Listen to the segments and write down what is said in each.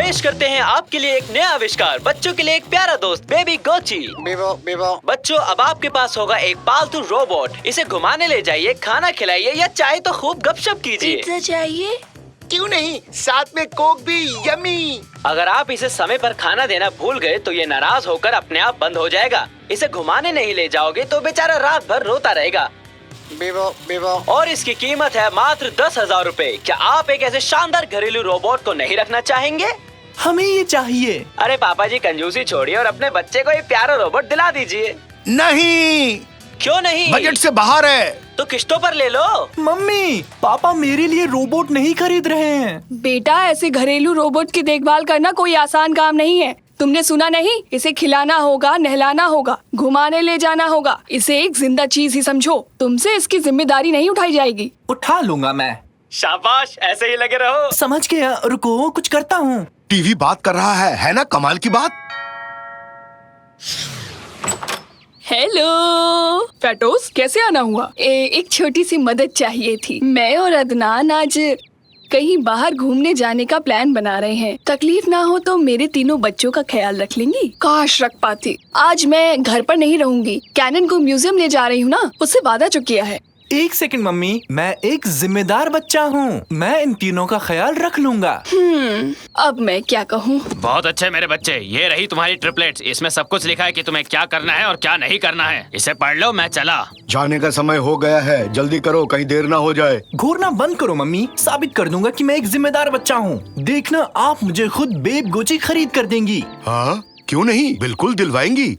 पेश करते हैं आपके लिए एक नया आविष्कार, बच्चों के लिए एक प्यारा दोस्त, बेबी गोची। बीबो। बच्चों, अब आपके पास होगा एक पालतू रोबोट। इसे घुमाने ले जाइए, खाना खिलाइए या चाहे तो खूब गपशप कीजिए। पिज्जा चाहिए? क्यों नहीं, साथ में कोक भी। यम्मी। अगर आप इसे समय पर खाना देना भूल गए तो ये नाराज होकर अपने आप बंद हो जाएगा। इसे घुमाने नहीं ले जाओगे तो बेचारा रात भर रोता रहेगा। बीबो। और इसकी कीमत है मात्र 10,000 रूपए। क्या आप एक ऐसे शानदार घरेलू रोबोट को नहीं रखना चाहेंगे? हमें ये चाहिए। अरे पापा जी, कंजूसी छोड़िए और अपने बच्चे को एक प्यारा रोबोट दिला दीजिए। नहीं, क्यों नहीं? बजट से बाहर है। तो किस्तों पर ले लो। मम्मी, पापा मेरे लिए रोबोट नहीं खरीद रहे हैं। बेटा, ऐसे घरेलू रोबोट की देखभाल करना कोई आसान काम नहीं है। तुमने सुना नहीं? इसे खिलाना होगा, नहलाना होगा, घुमाने ले जाना होगा। इसे एक जिंदा चीज ही समझो। तुमसे इसकी जिम्मेदारी नहीं उठाई जाएगी। उठा लूंगा मैं। शाबाश, ऐसे ही लगे रहो। समझ गया, रुको कुछ करता हूँ। टीवी बात कर रहा है ना? कमाल की बात। हेलो फैटोस, कैसे आना हुआ? एक छोटी सी मदद चाहिए थी। मैं और अदनान आज कहीं बाहर घूमने जाने का प्लान बना रहे हैं। तकलीफ ना हो तो मेरे तीनों बच्चों का ख्याल रख लेंगी? काश रख पाती। आज मैं घर पर नहीं रहूंगी। कैनन को म्यूजियम ले जा रही हूँ ना, उससे वादा जो किया है। एक सेकंड मम्मी, मैं एक जिम्मेदार बच्चा हूँ। मैं इन तीनों का ख्याल रख लूंगा। अब मैं क्या कहूँ? बहुत अच्छे मेरे बच्चे, ये रही तुम्हारी ट्रिपलेट्स। इसमें सब कुछ लिखा है कि तुम्हें क्या करना है और क्या नहीं करना है। इसे पढ़ लो, मैं चला। जाने का समय हो गया है, जल्दी करो, कहीं देर ना हो जाए। घूरना बंद करो मम्मी, साबित कर दूंगा कि मैं एक जिम्मेदार बच्चा हूँ। देखना, आप मुझे खुद बेब गोची खरीद कर देंगी। हाँ, क्यों नहीं, बिल्कुल दिलवाएंगी।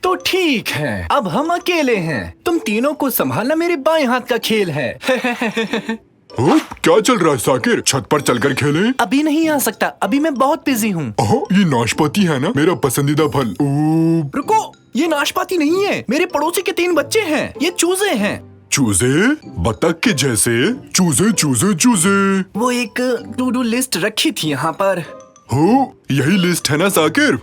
तो ठीक है, अब हम अकेले हैं। तुम तीनों को संभालना मेरे बाएं हाथ का खेल है। क्या चल रहा है साकिर? छत पर चलकर खेलें? अभी नहीं आ सकता, अभी मैं बहुत बिजी हूँ। ये नाशपाती है ना, मेरा पसंदीदा फल। रुको, ये नाशपाती नहीं है। मेरे पड़ोसी के 3 बच्चे हैं। ये चूजे हैं। चूजे? बतख के जैसे? चूजे चूजे चूजे। वो एक टू डू लिस्ट रखी थी यहाँ पर। हो, यही लिस्ट है ना साकिर?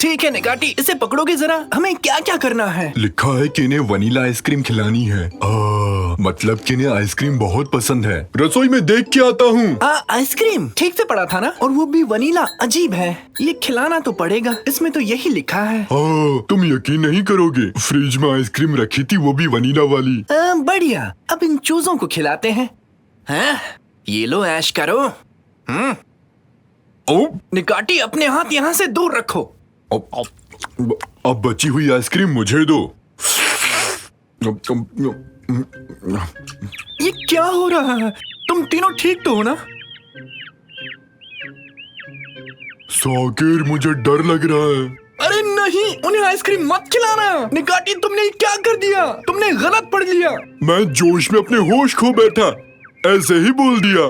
ठीक है निगाटी, इसे पकड़ोगे जरा? हमें क्या क्या करना है? लिखा है कि इन्हें वनीला आइसक्रीम खिलानी है। मतलब कि इन्हें आइसक्रीम बहुत पसंद है। रसोई में देख के आता हूँ। आइसक्रीम ठीक से पढ़ा था ना? और वो भी वनीला। अजीब है, ये खिलाना तो पड़ेगा। इसमें तो यही लिखा है। तुम यकीन नहीं करोगे, फ्रिज में आइसक्रीम रखी थी, वो भी वनीला वाली। बढ़िया, अब इन चूजों को खिलाते हैं। ये लो, ऐश करो। निकाटी, अपने हाथ यहाँ से दूर रखो। अब बची हुई आइसक्रीम मुझे दो। ये क्या हो रहा है? तुम तीनों ठीक तो हो ना? साकिर, मुझे डर लग रहा है। अरे नहीं, उन्हें आइसक्रीम मत खिलाना। निकाटी, तुमने क्या कर दिया? तुमने गलत पढ़ लिया। मैं जोश में अपने होश खो बैठा, ऐसे ही बोल दिया।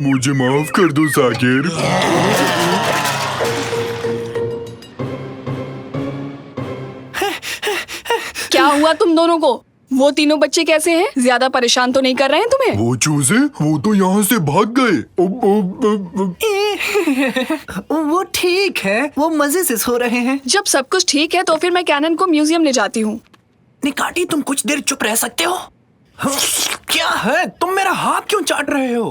मुझे माफ कर दो साकिर। क्या हुआ तुम दोनों को? वो तीनों बच्चे कैसे हैं? ज्यादा परेशान तो नहीं कर रहे हैं तुम्हें? वो चूजे, वो तो यहाँ से भाग गए। वो ठीक है, वो मजे से सो रहे हैं। जब सब कुछ ठीक है तो फिर मैं कैनन को म्यूजियम ले जाती हूँ। निकाटी, तुम कुछ देर चुप रह सकते हो? क्या है, तुम मेरा हाथ क्यों चाट रहे हो?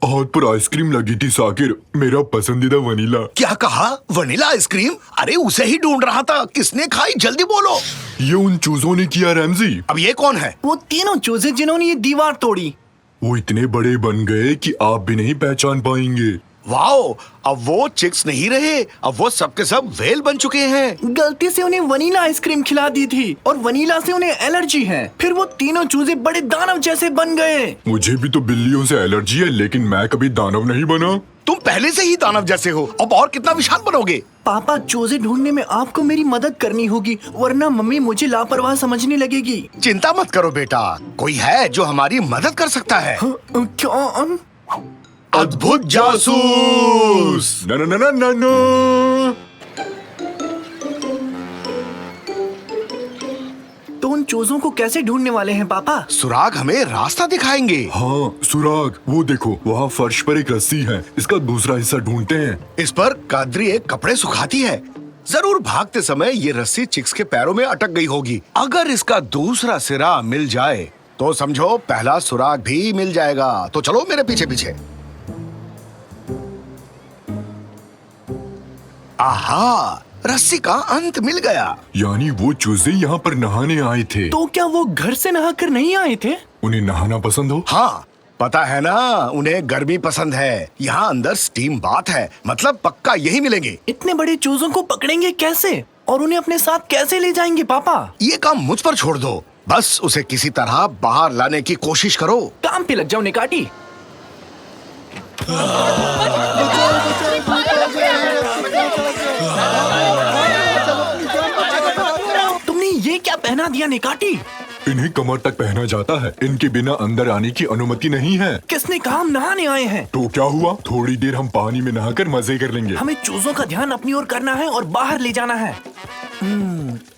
हाथ पर आइसक्रीम लगी थी साकिर, मेरा पसंदीदा वनीला। क्या कहा? Vanilla ice cream? अरे उसे ही ढूंढ रहा था। किसने खाई? जल्दी बोलो। ये उन चूजों ने किया रैमजी। अब ये कौन है? वो तीनों चूजे जिन्होंने ये दीवार तोड़ी। वो इतने बड़े बन गए कि आप भी नहीं पहचान पाएंगे। वाओ, अब वो चिक्स नहीं रहे, अब वो सब के सब व्हेल बन चुके हैं। गलती से उन्हें वनीला आइसक्रीम खिला दी थी और वनीला से उन्हें एलर्जी है। फिर वो तीनों चूजे बड़े दानव जैसे बन गए। मुझे भी तो बिल्लियों से एलर्जी है, लेकिन मैं कभी दानव नहीं बना। तुम पहले से ही दानव जैसे हो, अब और कितना विशाल बनोगे? पापा, चूजे ढूंढने में आपको मेरी मदद करनी होगी, वरना मम्मी मुझे लापरवाह समझने लगेगी। चिंता मत करो बेटा, कोई है जो हमारी मदद कर सकता है। क्या? अद्भुत जासूस। ना ना ना ना ना ना। तो उन चूजों को कैसे ढूंढने वाले हैं पापा? सुराग हमें रास्ता दिखाएंगे। हाँ, सुराग, वो देखो, वहाँ फर्श पर एक रस्सी है। इसका दूसरा हिस्सा ढूंढते हैं। इस पर कादरी एक कपड़े सुखाती है। जरूर भागते समय ये रस्सी चिक्स के पैरों में अटक गई होगी। अगर इसका दूसरा सिरा मिल जाए तो समझो पहला सुराग भी मिल जाएगा। तो चलो मेरे पीछे पीछे। आहा, रस्सी का अंत मिल गया। यानी वो चूजे यहाँ पर नहाने आए थे। तो क्या वो घर से नहाकर नहीं आए थे? उन्हें नहाना पसंद हो? हाँ, पता है ना, उन्हें गर्मी पसंद है। यहाँ अंदर स्टीम बाथ है, मतलब पक्का यही मिलेंगे। इतने बड़े चूजों को पकड़ेंगे कैसे और उन्हें अपने साथ कैसे ले जाएंगे पापा? ये काम मुझ पर छोड़ दो, बस उसे किसी तरह बाहर लाने की कोशिश करो। काम पे लग जाओ निकाटी। तुमने ये क्या पहना दिया निकाटी? इन्हें कमर तक पहना जाता है, इनके बिना अंदर आने की अनुमति नहीं है। किसने कहा हम नहाने आए हैं? तो क्या हुआ, थोड़ी देर हम पानी में नहाकर मजे कर लेंगे। हमें चूजों का ध्यान अपनी ओर करना है और बाहर ले जाना है।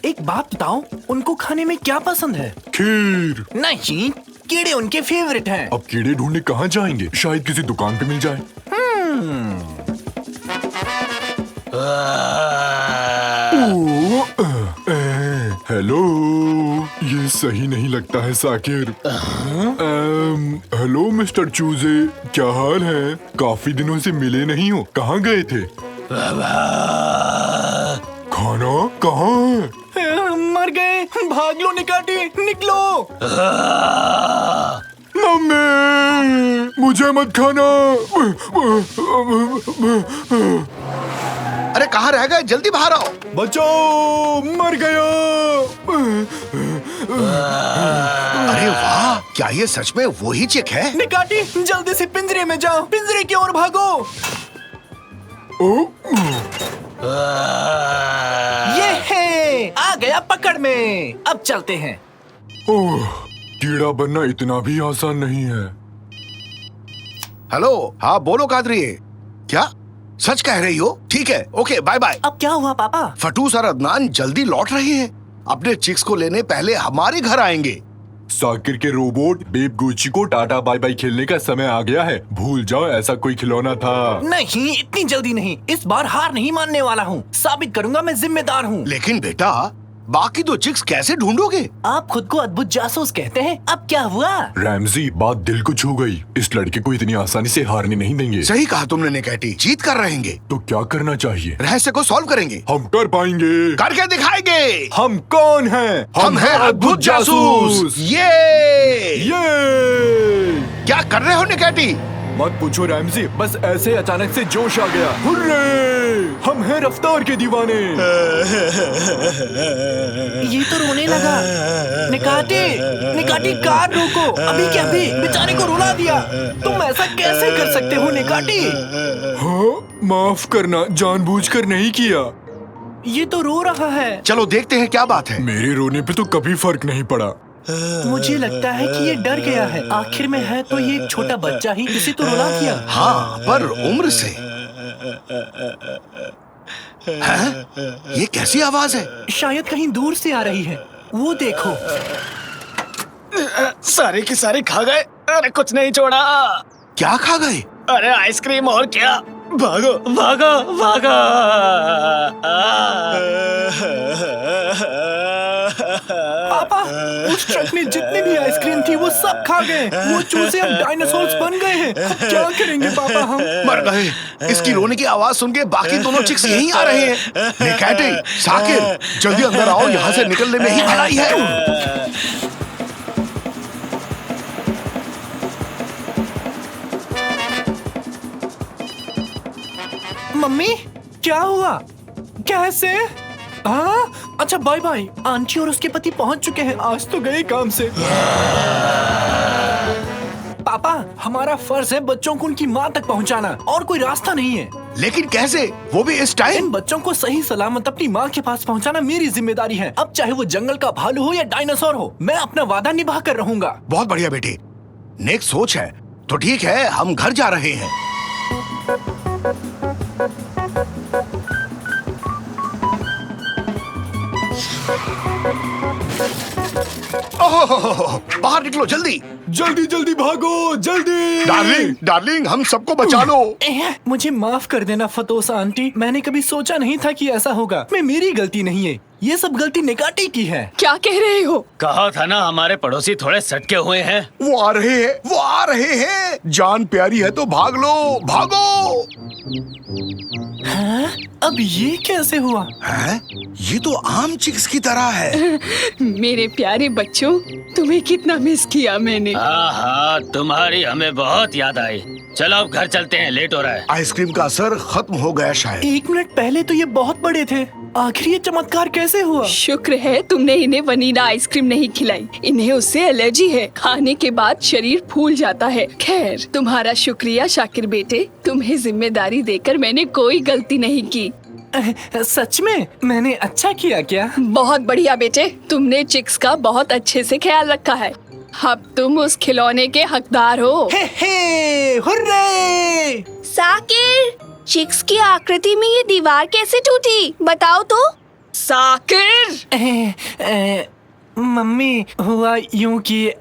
एक बात बताओ, उनको खाने में क्या पसंद है? खीर। नहीं, कीड़े उनके फेवरेट हैं। अब कीड़े ढूंढने कहाँ जाएंगे? शायद किसी दुकान पे मिल जाए। हेलो, ये सही नहीं लगता है साकिर। हेलो मिस्टर चूजे, क्या हाल है? काफी दिनों से मिले नहीं हो, कहाँ गए थे? खाना कहाँ है? मर गए, भाग लो निकाटी, निकलो। मम्मी, मुझे मत खाना। अरे कहाँ रह गए, जल्दी बाहर आओ। बचाओ, मर गया। अरे वाह, क्या ये सच में वही चिक है? निकाटी, जल्दी से पिंजरे में जाओ, पिंजरे की ओर भागो। ये है, आ गया पकड़ में। अब चलते हैं। ओह, कीड़ा बनना इतना भी आसान नहीं है। हेलो, हाँ बोलो कादरी, क्या सच कह रही हो? ठीक है, ओके, बाय बाय। अब क्या हुआ पापा? फटूस और अदनान जल्दी लौट रहे हैं। अपने चिक्स को लेने पहले हमारे घर आएंगे। साकिर के रोबोट बेब गुची को टाटा बाय बाय खेलने का समय आ गया है। भूल जाओ ऐसा कोई खिलौना था। नहीं, इतनी जल्दी नहीं। इस बार हार नहीं मानने वाला हूँ। साबित करूंगा मैं जिम्मेदार हूँ। लेकिन बेटा, बाकी दो चिक्स कैसे ढूंढोगे? आप खुद को अद्भुत जासूस कहते हैं। अब क्या हुआ? रैमजी, बात दिल को छू गई। इस लड़के को इतनी आसानी से हारने नहीं देंगे। सही कहा तुमने निकैटी, जीत कर रहेंगे। तो क्या करना चाहिए? रहस्य को सॉल्व करेंगे। हम कर पाएंगे। करके दिखाएंगे। हम कौन हैं? हम हैं अद्भुत जासूस। ये क्या कर रहे हो निकैटी? मत पूछो रैमजी, बस ऐसे अचानक से जोश आ गया। हुर्रे! हम हैं रफ्तार के दीवाने। ये तो रोने लगा। निकाटी, निकाटी, कार रोको, अभी के अभी बेचारे को रुला दिया। तुम ऐसा कैसे कर सकते हो निकाटी? हाँ, माफ करना, जानबूझकर नहीं किया। ये तो रो रहा है। चलो देखते हैं क्या बात है। मेरे रोने पे तो कभी फर्क नहीं पड़ा। मुझे लगता है कि ये डर गया है। आखिर में है तो ये एक छोटा बच्चा ही, इसे तो रुला दिया। हाँ, पर उम्र से। हैं? ये कैसी आवाज है? शायद कहीं दूर से आ रही है। वो देखो। सारे के सारे खा गए। अरे कुछ नहीं छोड़ा। क्या खा गए? अरे आइसक्रीम और क्या। भागो भागो भागो। पापा, उस ट्रक में जितनी भी आइसक्रीम थी वो सब खा गए। वो चूजे अब डायनासोर्स बन गए हैं। अब क्या करेंगे पापा हम? मर गए। इसकी रोने की आवाज सुन के बाकी दोनों चिक्स यहीं आ रहे हैं। निकैटी, साकिर, जल्दी अंदर आओ, यहाँ से निकलने में ही भलाई है। मम्मी, क्या हुआ? कैसे? हाँ, अच्छा बाय बाय। आंटी और उसके पति पहुंच चुके हैं। आज तो गए काम से। पापा, हमारा फर्ज है बच्चों को उनकी माँ तक पहुंचाना, और कोई रास्ता नहीं है। लेकिन कैसे, वो भी इस टाइम? इन बच्चों को सही सलामत अपनी माँ के पास पहुंचाना मेरी जिम्मेदारी है। अब चाहे वो जंगल का भालू हो या डायनासोर हो, मैं अपना वादा निभा कर रहूंगा। बहुत बढ़िया बेटी, नेक सोच है। तो ठीक है, हम घर जा रहे हैं। ओह, बाहर निकलो जल्दी। जल्दी जल्दी भागो, जल्दी। डार्लिंग, डार्लिंग, हम सबको बचा लो। मुझे माफ कर देना फतोसा आंटी। मैंने कभी सोचा नहीं था कि ऐसा होगा। मैं मेरी गलती नहीं है, ये सब गलती निकाटी की है। क्या कह रहे हो? कहा था ना हमारे पड़ोसी थोड़े सटके हुए हैं। वो आ रहे हैं, वो आ रहे हैं। जान प्यारी है तो भाग लो, भागो। हाँ? अब ये कैसे हुआ? हैं? ये तो आम चिक्स की तरह है। मेरे प्यारे बच्चों, तुम्हें कितना मिस किया मैंने। हाँ, तुम्हारी हमें बहुत याद आई। चलो अब घर चलते हैं, लेट हो रहा है। आइसक्रीम का असर खत्म हो गया शायद। 1 मिनट पहले तो ये बहुत बड़े थे, आखिर ये चमत्कार कैसे हुआ? शुक्र है तुमने इन्हें वनीला आइसक्रीम नहीं खिलाई। इन्हें उससे एलर्जी है। खाने के बाद शरीर फूल जाता है। खैर, तुम्हारा शुक्रिया शाकिर बेटे। तुम्हें जिम्मेदारी देकर मैंने कोई गलती नहीं की। सच में मैंने अच्छा किया क्या? बहुत बढ़िया बेटे, तुमने चिक्स का बहुत अच्छे से ख्याल रखा है। अब तुम उस खिलौने के हकदार हो। हे, हुर्रे! साकिर, चिक्स की आकृति में ये दीवार कैसे टूटी? बताओ तो। साकिर! मम्मी, हुआ यूं कि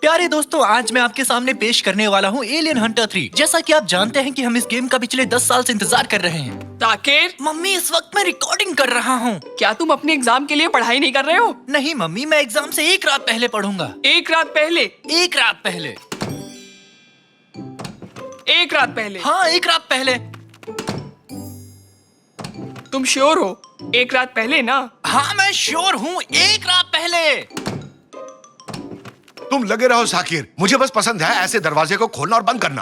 प्यारे दोस्तों, आज मैं आपके सामने पेश करने वाला हूँ एलियन हंटर 3। जैसा कि आप जानते हैं कि हम इस गेम का पिछले 10 साल से इंतजार कर रहे हैं। साकिर, मम्मी, इस वक्त मैं रिकॉर्डिंग कर रहा हूँ। क्या तुम अपने एग्जाम के लिए पढ़ाई नहीं कर रहे हो? नहीं मम्मी, मैं एग्जाम से 1 रात पहले पढ़ूंगा। 1 रात पहले? 1 रात पहले? 1 रात पहले? हाँ, 1 रात पहले। तुम श्योर हो? 1 रात पहले ना? हाँ, मैं श्योर हूँ, 1 रात पहले। तुम लगे रहो साकिर, मुझे बस पसंद है ऐसे दरवाजे को खोलना और बंद करना।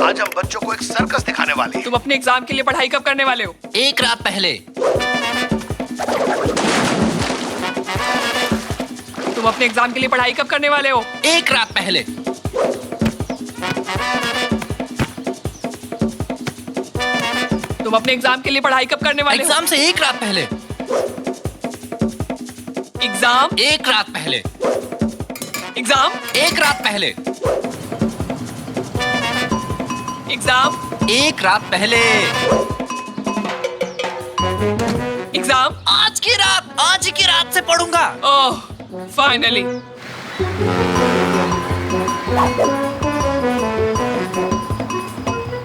आज हम बच्चों को एक सर्कस दिखाने वाले हैं। तुम अपने एग्जाम के लिए पढ़ाई कब करने वाले हो? 1 रात पहले। तुम अपने एग्जाम के लिए पढ़ाई कब करने वाले हो? 1 रात पहले। तुम अपने एग्जाम के लिए पढ़ाई कब करने वाले हो? एग्जाम से 1 रात पहले। एग्जाम? 1 रात पहले। एग्जाम? 1 रात पहले। एग्जाम? 1 रात पहले। एग्जाम? आज की रात, आज की रात से पढ़ूंगा। Oh, finally.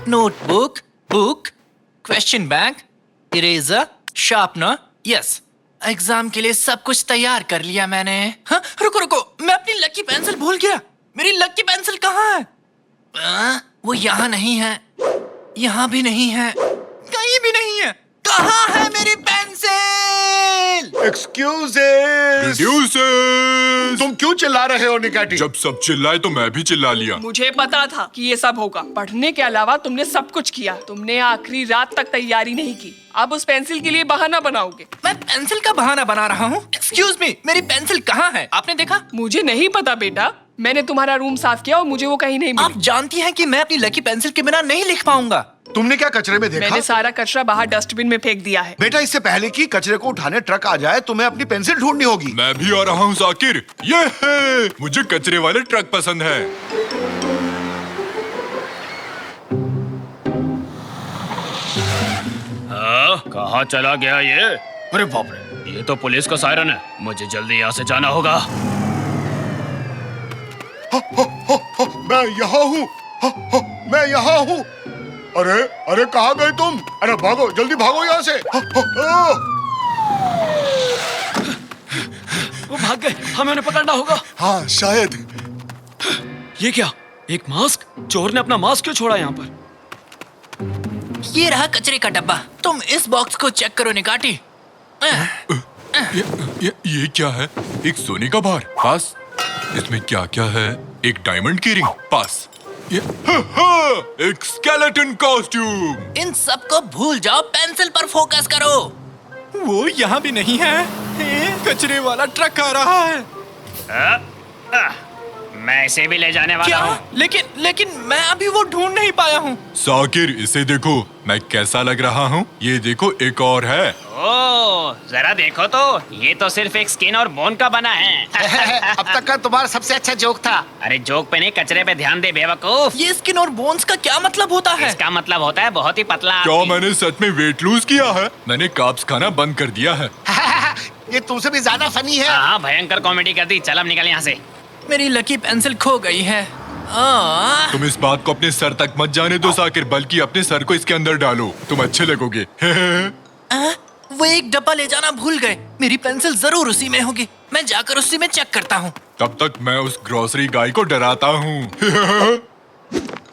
Notebook, book, question bank, eraser, sharpener, yes. Exam के लिए सब कुछ तैयार कर लिया मैंने। हाँ, रुको रुको, मैं अपनी लकी पेंसिल भूल गया। मेरी लकी पेंसिल कहाँ है? वो यहाँ नहीं है, यहाँ भी नहीं है, कहीं भी नहीं है। कहाँ है मेरी पेंसिल? एक्सक्यूजेस, तुम क्यों चिल्ला रहे हो निकाटी? जब सब चिल्लाए तो मैं भी चिल्ला लिया। मुझे पता था कि ये सब होगा। पढ़ने के अलावा तुमने सब कुछ किया। तुमने आखिरी रात तक तैयारी नहीं की। अब उस पेंसिल के लिए बहाना बनाओगे। मैं पेंसिल का बहाना बना रहा हूँ? एक्सक्यूज मी, मेरी पेंसिल कहाँ है? आपने देखा? मुझे नहीं पता बेटा। मैंने तुम्हारा रूम साफ किया और मुझे वो कहीं नहीं आप मिली। जानती हैं कि मैं अपनी लकी पेंसिल के बिना नहीं लिख पाऊंगा। तुमने क्या कचरे में देखा? मैंने सारा कचरा बाहर डस्टबिन में फेंक दिया है। बेटा, इससे पहले कि कचरे को उठाने ट्रक आ जाए तुम्हें अपनी पेंसिल ढूंढनी होगी। मैं भी आ रहा हूँ साकिर। ये है, मुझे कचरे वाले ट्रक पसंद है। कहाँ चला गया ये? अरे बाप रे, ये तो पुलिस का सायरन है। मुझे जल्दी यहाँ से जाना होगा। मैं यहाँ हूँ, मैं यहाँ हूँ। अरे अरे, कहाँ गए तुम? अरे भागो, जल्दी भागो यहाँ से। वो भाग गए, हमें उन्हें पकड़ना होगा। हाँ शायद। ये क्या? एक मास्क? चोर ने अपना मास्क क्यों छोड़ा यहाँ पर? ये रहा कचरे का डब्बा। तुम इस बॉक्स को चेक करो निकाटी। ये क्या है? एक सोने का बार, पास। इसमें क्या क्या है? एक डायमंड की रिंग, पास। एक स्केलेटन कॉस्ट्यूम। इन सब को भूल जाओ, पेंसिल पर फोकस करो। वो यहाँ भी नहीं है। कचरे वाला ट्रक आ रहा है। मैं इसे भी ले जाने वाला क्या? हूँ। लेकिन मैं अभी वो ढूंढ नहीं पाया हूँ। साकिर, इसे देखो, मैं कैसा लग रहा हूँ? ये देखो, एक और है। ओह, जरा देखो तो, ये तो सिर्फ एक स्किन और बोन का बना है। अब तक का तुम्हारा सबसे अच्छा जोक था। अरे जोक पे नहीं, कचरे पे ध्यान दे बेवकूफ। ये स्किन और बोन्स का क्या मतलब होता है? इसका मतलब होता है बहुत ही पतला क्या आदमी। मैंने सच में वेट लूज किया है? मैंने कार्ब्स खाना बंद कर दिया है। ये तुमसे भी ज्यादा फनी है। हाँ, भयंकर कॉमेडी कर दी। चल अब निकल यहाँ से। मेरी लकी पेंसिल खो गई है। तुम इस बात को अपने सर तक मत जाने दो साकिर, बल्कि अपने सर को इसके अंदर डालो, तुम अच्छे लगोगे। वो एक डब्बा ले जाना भूल गए। मेरी पेंसिल जरूर उसी में होगी। मैं जाकर उसी में चेक करता हूँ। तब तक मैं उस ग्रोसरी गाय को डराता हूँ।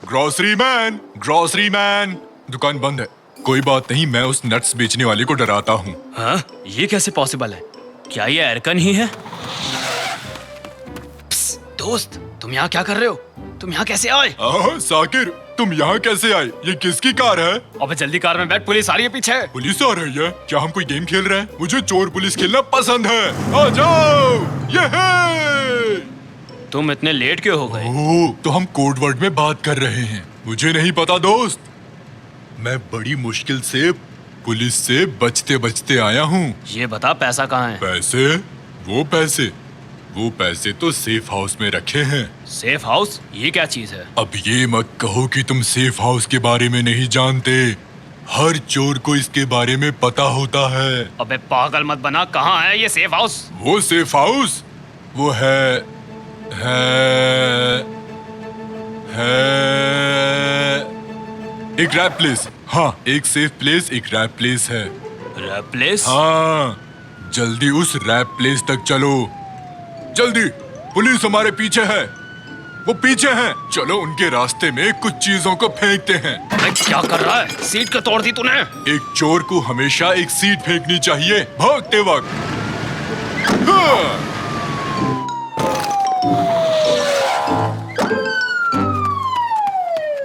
ग्रोसरी मैन, दुकान बंद है। कोई बात नहीं, मैं उस नट्स बेचने वाले को डराता हूँ। हाँ, ये कैसे पॉसिबल है? क्या ये एयरकन ही है? प्स, दोस्त, तुम यहाँ क्या कर रहे हो? तुम यहाँ कैसे आए? साकिर, तुम यहाँ कैसे आए? ये किसकी कार है? अबे जल्दी कार में बैठ, पुलिस आ रही है पीछे। पुलिस आ रही है? क्या हम कोई गेम खेल रहे हैं? मुझे चोर पुलिस खेलना पसंद है। आ जाओ, ये है। तुम इतने लेट क्यों हो गए? ओह, तो हम कोड वर्ड में बात कर रहे हैं। मुझे नहीं पता दोस्त। मैं बड़ी मुश्किल से पुलिस से बचते बचते आया हूँ। ये बता, पैसा कहाँ है? वो पैसे तो सेफ हाउस में रखे हैं। Safe house? ये क्या चीज है? अब ये मत कहो कि तुम सेफ हाउस के बारे में नहीं जानते। हर चोर को इसके बारे में पता होता है। अबे पागल मत बना, कहाँ है ये सेफ हाउस? वो सेफ हाउस वो है एक रैप प्लेस। हाँ, एक सेफ प्लेस, एक रैप प्लेस है। Rap place? हाँ, जल्दी उस रैप प्लेस तक चलो। जल्दी, पुलिस हमारे पीछे है। वो पीछे हैं। चलो उनके रास्ते में कुछ चीजों को फेंकते हैं। अबे क्या कर रहा है? सीट क्यों तोड़ दी तूने? एक चोर को हमेशा एक सीट फेंकनी चाहिए भागते वक्त। हाँ।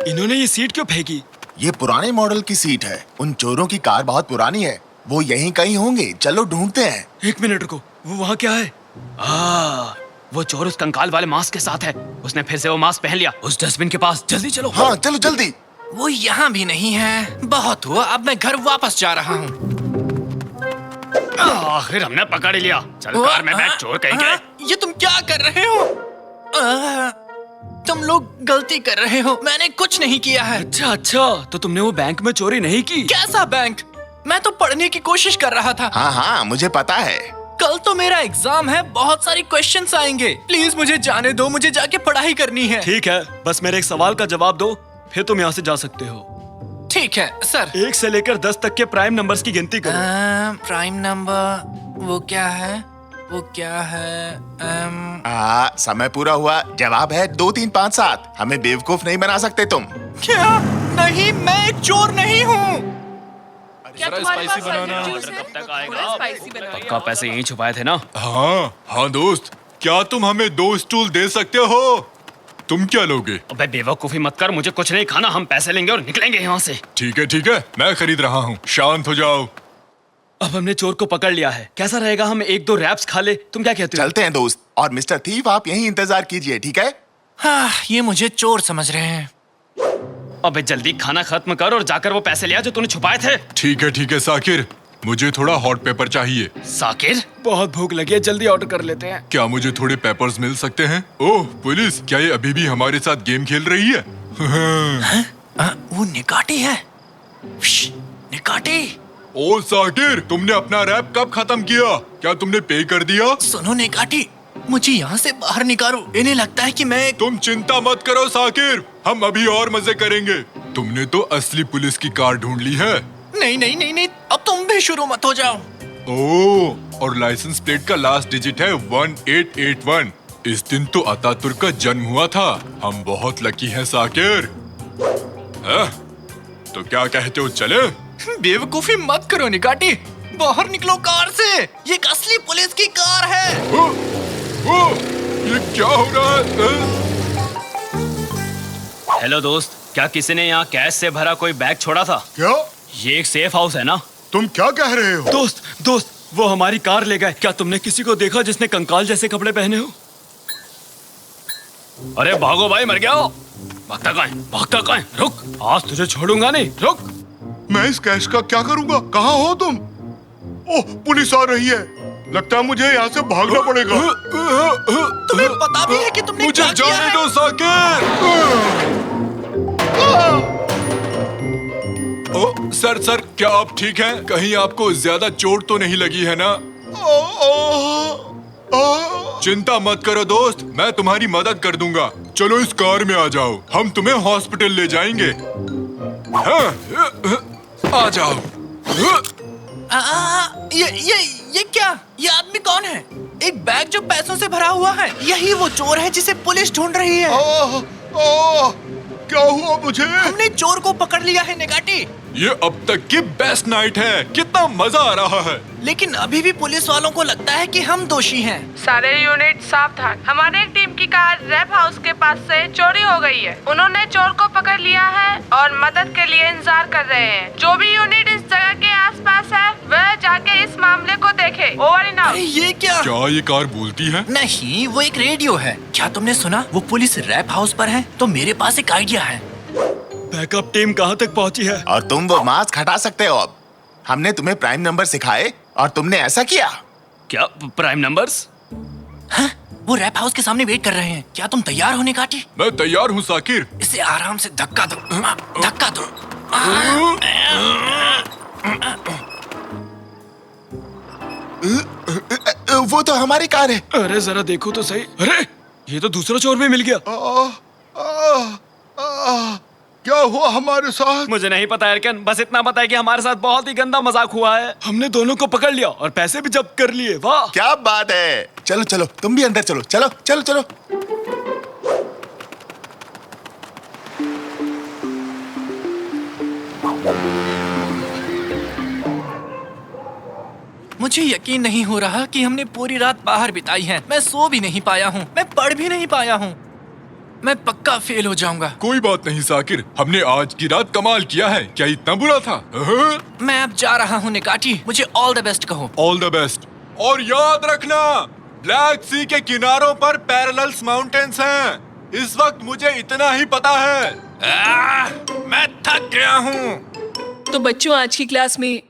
इन्होंने ये सीट क्यों फेंकी? ये पुराने मॉडल की सीट है। उन चोरों की कार बहुत पुरानी है। वो यहीं कहीं होंगे। चलो ढूंढते हैं। एक मिनट रुको, वो वहाँ क्या है? वो चोर उस कंकाल वाले मास्क के साथ है। उसने फिर से वो मास्क पहन लिया। उस डस्टबिन के पास, जल्दी चलो। हाँ, चलो जल्दी। वो यहाँ भी नहीं है। बहुत हुआ, अब मैं घर वापस जा रहा हूँ। आखिर हमने पकड़ लिया। चल कार में बैठ, चोर कहेंगे। ये तुम क्या कर रहे हो? तुम लोग गलती कर रहे हो। मैंने कुछ नहीं किया है। अच्छा, तो तुमने वो बैंक में चोरी नहीं की? कैसा बैंक? मैं तो पढ़ने की कोशिश कर रहा था। हाँ, मुझे पता है। कल तो मेरा एग्जाम है, बहुत सारी क्वेश्चंस आएंगे। प्लीज मुझे जाने दो, मुझे जाके पढ़ाई करनी है। ठीक है, बस मेरे एक सवाल का जवाब दो, फिर तुम यहाँ से जा सकते हो। ठीक है सर। 1 से लेकर 10 तक के प्राइम नंबर्स की गिनती करो। प्राइम नंबर वो क्या है? समय पूरा हुआ। जवाब है 2 3 5 7। हमें बेवकूफ नहीं बना सकते तुम। क्या? नहीं, मैं एक चोर नहीं हूँ। क्या तुम्हारे पास जूस है? कब तक आएगा? थोड़ा स्पाइसी बनाइए। पक्का पैसे यहीं छुपाए थे ना? हाँ दोस्त, क्या तुम हमें 2 स्टूल दे सकते हो? तुम क्या लोगे? अबे बेवकूफी मत कर, मुझे कुछ नहीं खाना। हम पैसे लेंगे और निकलेंगे यहाँ से। ठीक है, मैं खरीद रहा हूँ। शांत हो जाओ। अब हमने चोर को पकड़ लिया है, कैसा रहेगा हम 1-2 रैप्स खा ले? तुम क्या कहते हो? चलते हैं दोस्त। और मिस्टर थीफ, आप यहीं इंतजार कीजिए, ठीक है? हाँ, ये मुझे चोर समझ रहे हैं। अबे जल्दी खाना खत्म कर और जाकर वो पैसे ले आ जो तूने छुपाए थे। ठीक है साकिर, मुझे थोड़ा हॉट पेपर चाहिए। साकिर, बहुत भूख लगी है, जल्दी ऑर्डर कर लेते हैं। क्या मुझे थोड़े पेपर्स मिल सकते हैं? ओह पुलिस, क्या ये अभी भी हमारे साथ गेम खेल रही है? वो निकाटी है। निकाटी। ओ साकिर, तुमने अपना रैप कब खत्म किया? क्या तुमने पे कर दिया? सुनो निकाटी, मुझे यहाँ से बाहर निकालो। इन्हें लगता है कि मैं तुम चिंता मत करो साकिर, हम अभी और मजे करेंगे। तुमने तो असली पुलिस की कार ढूंढ ली है। नहीं, अब तुम भी शुरू मत हो जाओ। ओह, और लाइसेंस प्लेट का लास्ट डिजिट है 1881। इस दिन तो अतातुर्क का जन्म हुआ था। हम बहुत लकी हैं साकिर। तो क्या कहते हो, चले? बेवकूफी मत करो निकाटी, बाहर निकलो कार से। ये एक असली पुलिस की कार है। ये क्या हो रहा है? हेलो दोस्त, क्या किसी ने यहाँ कैश से भरा कोई बैग छोड़ा था? क्या? ये एक सेफ हाउस है ना? तुम क्या कह रहे हो? दोस्त, वो हमारी कार ले गए। क्या तुमने किसी को देखा जिसने कंकाल जैसे कपड़े पहने हो? अरे भागो भाई, मर गया हो। भागता कहाँ है? रुक, आज तुझे छोड़ूंगा नहीं, रुक। मैं इस कैश का क्या करूंगा? कहाँ हो तुम? ओह, पुलिस आ रही है। लगता है मुझे यहाँ से भागना पड़ेगा। तुम्हें पता भी है कि तुमने मुझे क्या किया जाने है? दो साकिर। ओ सर, क्या आप ठीक हैं? कहीं आपको ज्यादा चोट तो नहीं लगी है ना? चिंता मत करो दोस्त, मैं तुम्हारी मदद कर दूंगा। चलो इस कार में आ जाओ, हम तुम्हें हॉस्पिटल ले जाएंगे। आ जाओ। ये क्या? ये आदमी कौन है? एक बैग जो पैसों से भरा हुआ है। यही वो चोर है जिसे पुलिस ढूंढ रही है। क्या हुआ मुझे? हमने चोर को पकड़ लिया है निगाटी। ये अब तक की बेस्ट नाइट है। कितना मजा आ रहा है। लेकिन अभी भी पुलिस वालों को लगता है कि हम दोषी हैं। सारे यूनिट सावधान। हमारे एक टीम की कार रैप हाउस के पास से चोरी हो गई है। उन्होंने चोर को पकड़ लिया है और मदद के लिए इंतजार कर रहे हैं। जो भी यूनिट इस जगह के आसपास है वह जाके इस मामले को देखे। Over and out. ये क्या ये कार बोलती है? नहीं, वो एक रेडियो है। क्या तुमने सुना? वो पुलिस रैप हाउस पर है। तो मेरे पास एक आइडिया है। बैकअप टीम कहाँ तक पहुंची है? और तुम वो मास्क हटा सकते हो अब। हमने तुम्हें प्राइम नंबर सिखाए और तुमने ऐसा किया। क्या प्राइम नंबर्स? हाँ, वो रैप हाउस के सामने वेट कर रहे हैं। क्या तुम तैयार हो निगाटी? मैं तैयार हूँ साकिर। इसे आराम से धक्का दो, धक्का दो। वो तो हमारी कार है। अरे जरा देखो तो सही। अरे ये तो दूसरा चोर भी मिल गया। क्या हुआ हमारे साथ? मुझे नहीं पता एरकन, बस इतना पता है कि हमारे साथ बहुत ही गंदा मजाक हुआ है। हमने दोनों को पकड़ लिया और पैसे भी जब्त कर लिए। वाह क्या बात है। चलो चलो तुम भी अंदर चलो। चलो चलो चलो। मुझे यकीन नहीं हो रहा कि हमने पूरी रात बाहर बिताई है। मैं सो भी नहीं पाया हूँ, मैं पढ़ भी नहीं पाया हूँ। मैं पक्का फेल हो जाऊंगा। कोई बात नहीं साकिर, हमने आज की रात कमाल किया है। क्या इतना बुरा था? मैं अब जा रहा हूँ निकाटी। मुझे ऑल द बेस्ट कहो। All the best. और याद रखना, ब्लैक सी के किनारों पर पैरेलल्स माउंटेन्स हैं। इस वक्त मुझे इतना ही पता है। मैं थक गया हूँ। तो बच्चों, आज की क्लास में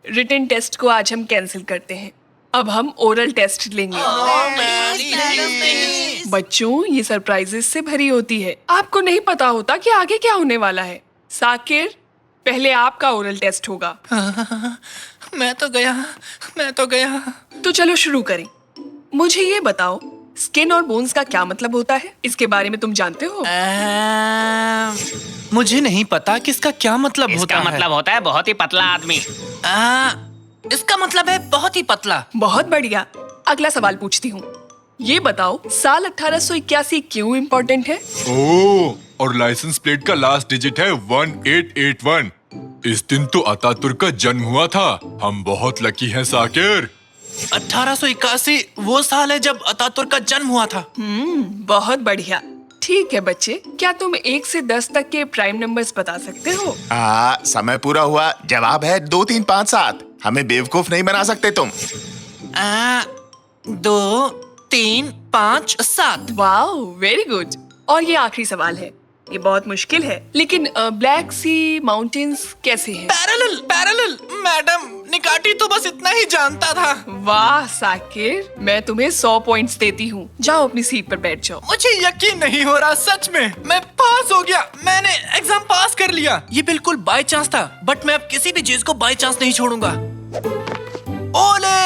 रिटन टेस्ट को आज हम कैंसिल करते हैं। अब हम ओरल टेस्ट लेंगे। बच्चों, ये सरप्राइजेस से भरी होती है। आपको नहीं पता होता कि आगे क्या होने वाला है। साकिर, पहले आपका ओरल टेस्ट होगा। मैं तो गया। तो चलो शुरू करें। मुझे ये बताओ, स्किन और बोन्स का क्या मतलब होता है? इसके बारे में तुम जानते हो? मुझे नहीं पता कि इसका क्या मतलब होता है। इसका मतलब होता है बहुत ही पतला आदमी। इसका मतलब है बहुत ही पतला। बहुत बढ़िया। अगला सवाल पूछती हूँ। ये बताओ, साल 1881 क्यों इम्पोर्टेंट है? और लाइसेंस प्लेट का लास्ट डिजिट है 1881। इस दिन तो अतातुर्क का जन्म हुआ था। हम बहुत लकी हैं साकिर। 1881 वो साल है जब अतातुर्क का जन्म हुआ था। बहुत बढ़िया। ठीक है बच्चे, क्या तुम 1 से 10 तक के प्राइम नंबर्स बता सकते हो? समय पूरा हुआ। जवाब है 2, 3, 5, 7। हमें बेवकूफ नहीं बना सकते तुम। 2, 3, 5, 7। Wow, very good. और ये आखिरी सवाल है। ये बहुत मुश्किल है, लेकिन ब्लैक सी माउंटेन्स कैसे हैं? पैरेलल। मैडम, निकाटी तो बस इतना ही जानता था। वाह साकिर, मैं तुम्हें 100 पॉइंट्स देती हूँ। जाओ अपनी सीट पर बैठ जाओ। मुझे यकीन नहीं हो रहा, सच में। मैं पास हो गया। मैंने एग्जाम पास कर लिया। ये बिल्कुल बाय चांस था, बट मैं अब किसी भी चीज को बाय चांस नहीं छोड़ूंगा। ओले!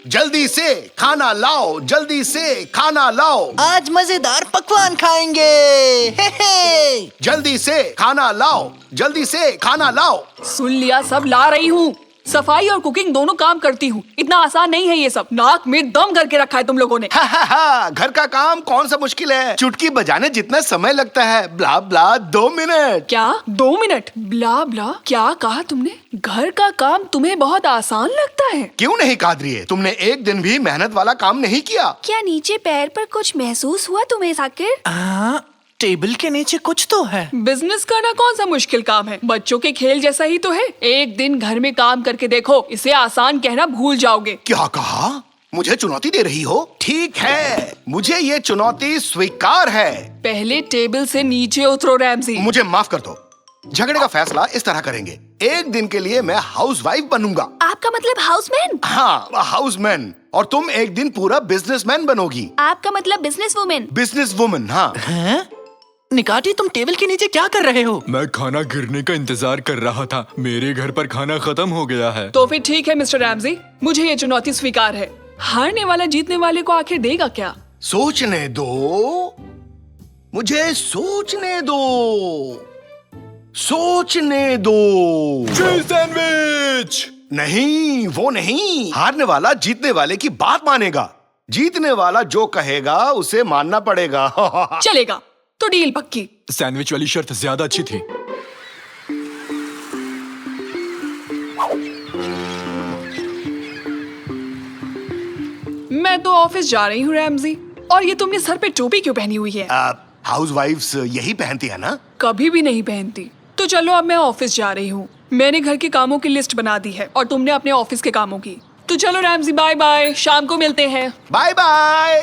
जल्दी से खाना लाओ, जल्दी से खाना लाओ। आज मजेदार पकवान खाएंगे। हे। जल्दी से खाना लाओ, जल्दी से खाना लाओ। सुन लिया, सब ला रही हूँ। सफाई और कुकिंग दोनों काम करती हूँ। इतना आसान नहीं है ये सब। नाक में दम करके रखा है तुम लोगों ने। घर का काम कौन सा मुश्किल है? चुटकी बजाने जितना समय लगता है। ब्ला ब्ला 2 मिनट। क्या 2 मिनट? ब्ला ब्ला क्या कहा तुमने? घर का काम तुम्हें बहुत आसान लगता है? क्यों नहीं कादरिए, तुमने एक दिन भी मेहनत वाला काम नहीं किया। क्या नीचे पैर पर कुछ महसूस हुआ तुम्हें साकिर? टेबल के नीचे कुछ तो है। बिजनेस करना कौन सा मुश्किल काम है? बच्चों के खेल जैसा ही तो है। एक दिन घर में काम करके देखो, इसे आसान कहना भूल जाओगे। क्या कहा? मुझे चुनौती दे रही हो? ठीक है, मुझे ये चुनौती स्वीकार है। पहले टेबल से नीचे उतरो रैमजी। मुझे माफ कर दो। झगड़े का फैसला इस तरह करेंगे। एक दिन के लिए मैं हाउसवाइफ बनूंगा। आपका मतलब हाउसमैन? हाँ, हाउसमैन। और तुम एक दिन पूरा बिजनेसमैन बनोगी। आपका मतलब बिजनेस वुमेन? Business woman. हाँ। निकाटी, तुम टेबल के नीचे क्या कर रहे हो? मैं खाना गिरने का इंतजार कर रहा था। मेरे घर पर खाना खत्म हो गया है। तो फिर ठीक है मिस्टर रैमजी, मुझे ये चुनौती स्वीकार है। हारने वाला जीतने वाले को आखिर देगा क्या? सोचने दो, मुझे सोचने दो, सोचने दो। Cheese sandwich. नहीं, वो नहीं। हारने वाला जीतने वाले की बात मानेगा। जीतने वाला जो कहेगा उसे मानना पड़ेगा। चलेगा, तो डील पक्की। सैंडविच वाली शर्त ज्यादा अच्छी थी। मैं तो ऑफिस जा रही हूँ रैमजी। और ये तुमने सर पे टोपी क्यों पहनी हुई है? हाउसवाइफ्स यही पहनती है ना? कभी भी नहीं पहनती। तो चलो, अब मैं ऑफिस जा रही हूँ। मैंने घर के कामों की लिस्ट बना दी है और तुमने अपने ऑफिस के कामों की। तो चलो रैमजी, बाय बाय, शाम को मिलते हैं। Bye bye.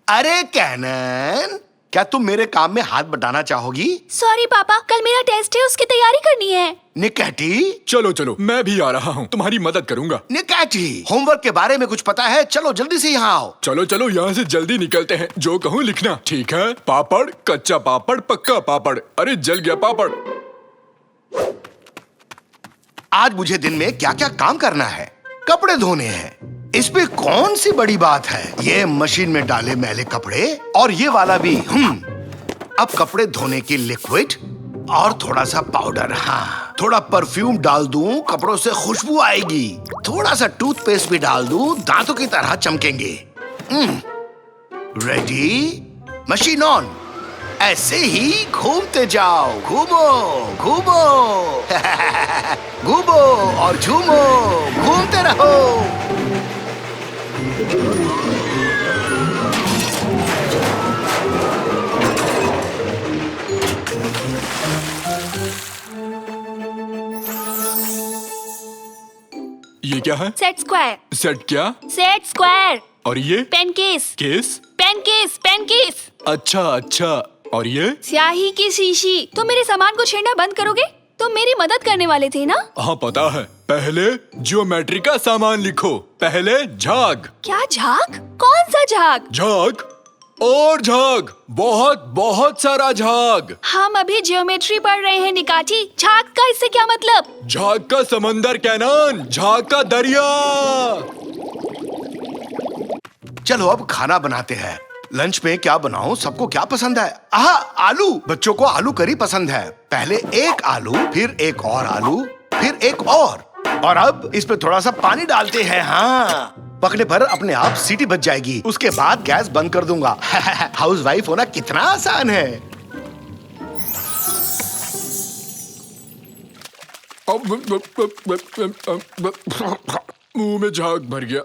अरे कैनन, क्या तुम मेरे काम में हाथ बटाना चाहोगी? सॉरी पापा, कल मेरा टेस्ट है, उसकी तैयारी करनी है। निकैटी, चलो चलो, मैं भी आ रहा हूँ, तुम्हारी मदद करूंगा। निकैटी, होमवर्क के बारे में कुछ पता है? चलो जल्दी से यहाँ आओ। चलो चलो, यहाँ से जल्दी निकलते हैं। जो कहूँ लिखना, ठीक है? पापड़, कच्चा पापड़, पक्का पापड़। अरे जल गया पापड़। आज मुझे दिन में क्या क्या काम करना है? कपड़े धोने हैं, इसमें कौन सी बड़ी बात है? ये मशीन में डाले मैले कपड़े, और ये वाला भी। अब कपड़े धोने की लिक्विड और थोड़ा सा पाउडर। हाँ, थोड़ा परफ्यूम डाल दूं, कपड़ों से खुशबू आएगी। थोड़ा सा टूथपेस्ट भी डाल दूं, दांतों की तरह चमकेंगे। रेडी? Machine on. ऐसे ही घूमते जाओ, घूमो घूमो घूमो और झूमो, घूमते रहो। ये क्या है? Set square. सेट क्या? Set square. और ये? Pen case. Case? Pen case, pen case. अच्छा अच्छा, और ये? स्याही की शीशी। तुम मेरे सामान को छेड़ना बंद करोगे? तुम मेरी मदद करने वाले थे ना? हाँ पता है। पहले ज्योमेट्री का सामान लिखो। पहले झाग। क्या झाग? कौन सा झाग? झाग और झाग, बहुत बहुत सारा झाग। हम अभी ज्योमेट्री पढ़ रहे हैं निकाठी। झाग का इससे क्या मतलब? झाग का समंदर कैनन, झाग का दरिया। चलो अब खाना बनाते हैं। लंच में क्या बनाऊं? सबको क्या पसंद है? आलू। बच्चों को आलू करी पसंद है। पहले एक आलू, फिर एक और आलू, फिर एक और अब इस पे थोड़ा सा पानी डालते हैं। हाँ, पकने पर अपने आप सीटी बज जाएगी। उसके बाद गैस बंद कर दूंगा। हाउसवाइफ होना कितना आसान है। मुंह में झाग भर गया।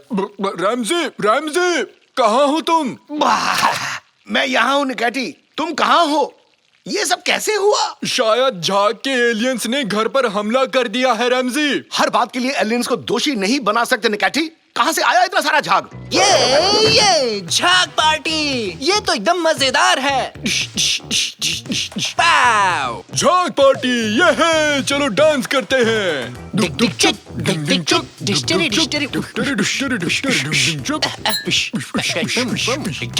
रैमजी, रैमजी, कहाँ हो तुम? मैं यहाँ हूँ निकैटी, तुम कहाँ हो? ये सब कैसे हुआ? शायद झाग के एलियंस ने घर पर हमला कर दिया है रैमजी। हर बात के लिए एलियंस को दोषी नहीं बना सकते निकैटी। कहाँ से आया इतना सारा झाग? ये झाग पार्टी, ये तो एकदम मजेदार है। पाव! झाग पार्टी ये है, चलो डांस करते हैं।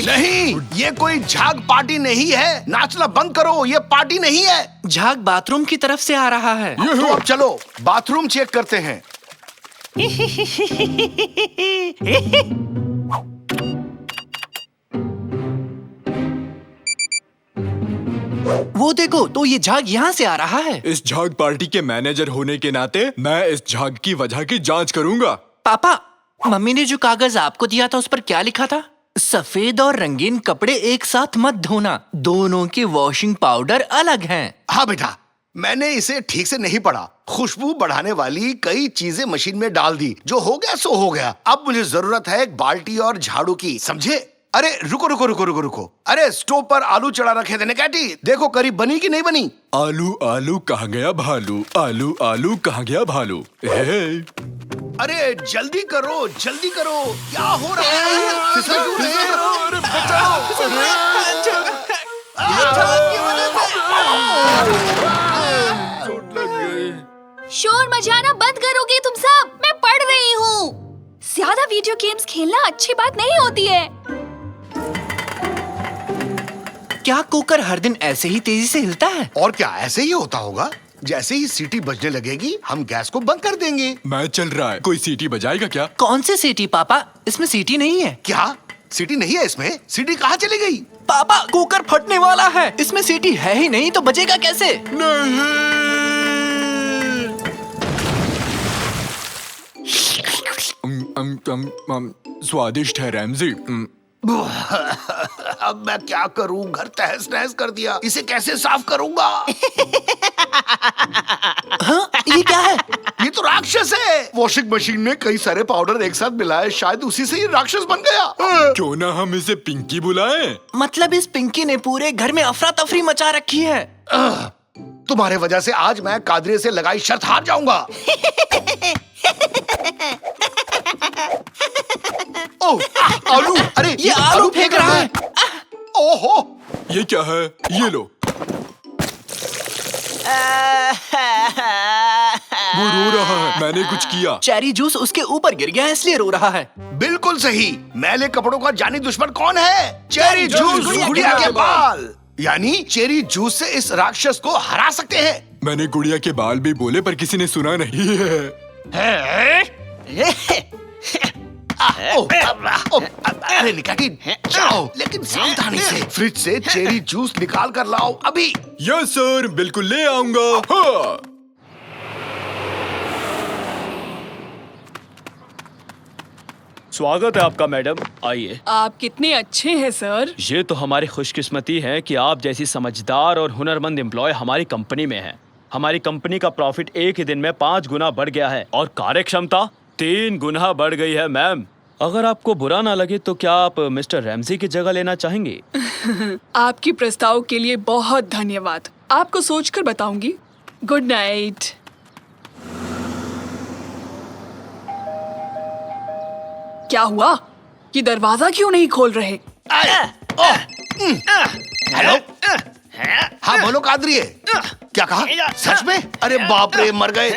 नहीं, ये कोई झाग पार्टी नहीं है। नाचना बंद करो, ये पार्टी नहीं है। झाग बाथरूम की तरफ से आ रहा है। तो अब चलो बाथरूम चेक करते हैं। वो देखो, तो ये झाग यहाँ से आ रहा है। इस झाग पार्टी के मैनेजर होने के नाते मैं इस झाग की वजह की जांच करूंगा। पापा, मम्मी ने जो कागज आपको दिया था उस पर क्या लिखा था? सफेद और रंगीन कपड़े एक साथ मत धोना, दोनों के वॉशिंग पाउडर अलग हैं। हाँ बेटा, मैंने इसे ठीक से नहीं पढ़ा। खुशबू बढ़ाने वाली कई चीजें मशीन में डाल दी। जो हो गया सो हो गया। अब मुझे जरूरत है एक बाल्टी और झाड़ू की, समझे? अरे रुको रुको रुको रुको रुको। अरे स्टोव पर आलू चढ़ा रखे थे निकैटी, देखो करी बनी कि नहीं बनी? आलू आलू कहाँ गया भालू, आलू आलू कहाँ गया भालू। अरे जल्दी करो जल्दी करो, क्या हो रहा है? फिसल क्यों रहे हैं? अरे बचाओ। चोट लग गई। शोर मचाना बंद करोगे तुम सब? मैं पढ़ रही हूँ। ज्यादा वीडियो गेम्स खेलना अच्छी बात नहीं होती है। क्या कुकर हर दिन ऐसे ही तेजी से हिलता है? और क्या ऐसे ही होता होगा? जैसे ही सीटी बजने लगेगी हम गैस को बंद कर देंगे। मैं चल रहा है, कोई सीटी बजाएगा क्या? कौन सी सीटी पापा? इसमें सीटी नहीं है। क्या सीटी नहीं है इसमें? सीटी कहाँ चली गई? पापा कुकर फटने वाला है, इसमें सीटी है ही नहीं तो बजेगा कैसे? स्वादिष्ट है रैमजी। अब मैं क्या करूं? घर तहस नहस कर दिया, इसे कैसे साफ करूंगा? हाँ, ये क्या है? ये तो राक्षस है। वॉशिंग मशीन में कई सारे पाउडर एक साथ मिलाए, शायद उसी से ही राक्षस बन गया। क्यों ना हम इसे पिंकी बुलाएं? मतलब इस पिंकी ने पूरे घर में अफरा तफरी मचा रखी है। तुम्हारे वजह से आज मैं कादरे से लगाई शर्त हार जाऊंगा। ओह, आलू! अरे ये आलू फेंक रहा है। ओहो! ये क्या है? ये लो। वो रो रहा है, मैंने कुछ किया। चेरी जूस उसके ऊपर गिर गया है इसलिए रो रहा है। बिल्कुल सही। मैले कपड़ों का जानी दुश्मन कौन है? चेरी जूस, गुड़िया के बाल। यानी चेरी जूस से इस राक्षस को हरा सकते हैं। मैंने गुड़िया के बाल भी बोले पर किसी ने सुना नहीं है। अरे निकाटी, जाओ लेकिन सावधानी से। फ्रिज से चेरी जूस निकाल कर लाओ अभी। यस सर, बिल्कुल ले आऊंगा। हाँ। स्वागत है आपका मैडम, आइए। आप कितने अच्छे हैं सर। ये तो हमारी खुशकिस्मती है कि आप जैसी समझदार और हुनरमंद एम्प्लॉय हमारी कंपनी में हैं। हमारी कंपनी का प्रॉफिट एक ही दिन में 5 गुना बढ़ गया है और कार्यक्षमता 3 गुना बढ़ गई है मैम। अगर आपको बुरा ना लगे तो क्या आप मिस्टर रैमजी की जगह लेना चाहेंगे? आपकी प्रस्ताव के लिए बहुत धन्यवाद। आपको सोचकर बताऊंगी। Good night. क्या हुआ? कि दरवाजा क्यों नहीं खोल रहे? हेलो, हाँ बोलो कादरिए। क्या कहा? सच में? अरे बाप रे, मर गए।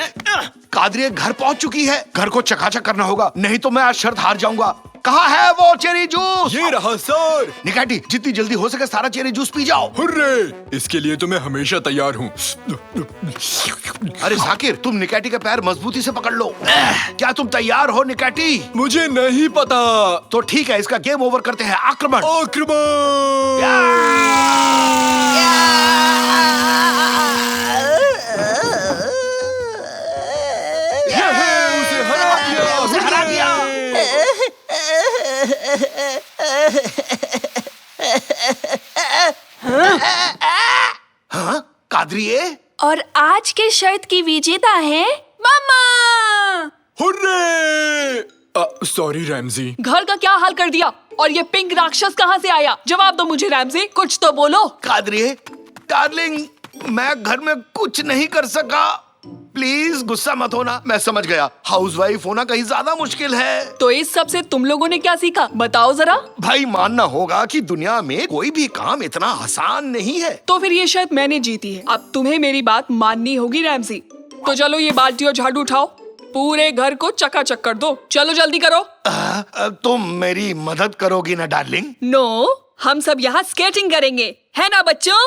कादरिए घर पहुंच चुकी है। घर को चकाचक करना होगा, नहीं तो मैं आज शर्त हार जाऊंगा। कहाँ है वो चेरी जूस? ये रहा सर। निकाटी, जितनी जल्दी हो सके सारा चेरी जूस पी जाओ। हुर्रे! इसके लिए तो मैं हमेशा तैयार हूँ। अरे जाकिर, तुम निकाटी के पैर मजबूती से पकड़ लो। क्या तुम तैयार हो निकाटी? मुझे नहीं पता। तो ठीक है, इसका गेम ओवर करते हैं। आक्रमण! उसे हरा दिया। हाँ, कादरिए। और आज के शर्त की विजेता है मम्मा। हुर्रे! Sorry Ramsay. घर का क्या हाल कर दिया? और ये पिंक राक्षस कहाँ से आया? जवाब दो मुझे रैमजी, कुछ तो बोलो। कादरिए, डार्लिंग, मैं घर में कुछ नहीं कर सका। प्लीज गुस्सा मत होना। मैं समझ गया, हाउसवाइफ होना कहीं ज्यादा मुश्किल है। तो इस सब से तुम लोगों ने क्या सीखा? बताओ जरा। भाई मानना होगा कि दुनिया में कोई भी काम इतना आसान नहीं है। तो फिर ये शायद मैंने जीती है। अब तुम्हें मेरी बात माननी होगी रैमजी। तो चलो ये बाल्टी और झाड़ू उठाओ, पूरे घर को चकाचक कर दो। चलो जल्दी करो। तुम मेरी मदद करोगी ना डार्लिंग? नो, हम सब यहाँ स्केटिंग करेंगे, है ना बच्चों?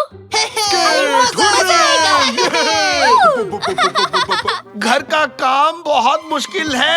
घर का काम बहुत मुश्किल है।